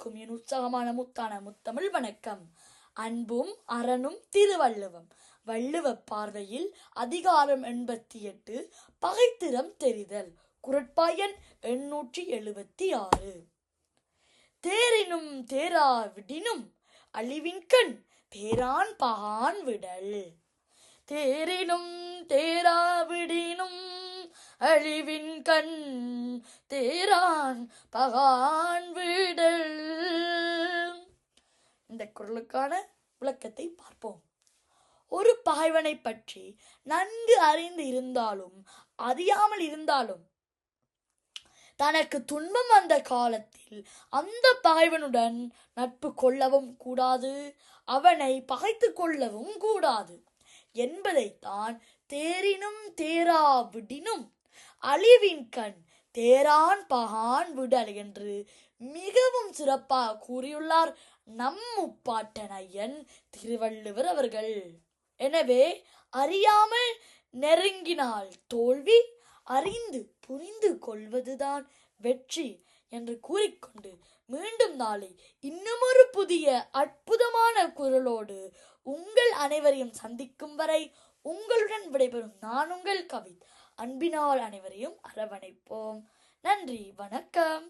அனைவருக்கும் என் உற்சாகமான முத்தான முத்தமிழ் வணக்கம். அன்பும் அறனும் திருவள்ளுவம். வள்ளுவ பார்வையில் அதிகாரம் 88 பகைத்திறம் தெரிதல். குறட்பாயன் 876. தேரினும் தேராவிடினும் அழிவின்கண் தேரான் பகான் விடல். தேரினும் தேராவிடினும் அழிவின்கண் தேரான் பகான் விடல். இந்த குறளுக்கான விளக்கத்தை பார்ப்போம். ஒரு பகைவனை பற்றி நன்கு அறிந்து இருந்தாலும் அறியாமல் இருந்தாலும் தனக்கு துன்பம் வந்த காலத்தில் அந்த பகைவனுடன் நட்பு கொள்ளவும் கூடாது, அவனை பகைத்து கொள்ளவும் கூடாது என்பதைத்தான் தேரினும் தேராவிடினும் அழிவின் கண் தேரான் பகான் விடல் என்று மிகவும் சிறப்பாக கூறியுள்ளார் நம் முப்பாட்டன் ஐயன் திருவள்ளுவர் அவர்கள். எனவே அறியாமல் நெருங்கினால் தோல்வி, அறிந்து புரிந்து கொள்வதுதான் வெற்றி என்று கூறிக்கொண்டு மீண்டும் நாளை இன்னுமொரு புதிய அற்புதமான குரலோடு உங்கள் அனைவரையும் சந்திக்கும் வரை உங்களுடன் விடைபெறும் நான் உங்கள் கவித். அன்பினால் அனைவரையும் அரவணைப்போம். நன்றி, வணக்கம்.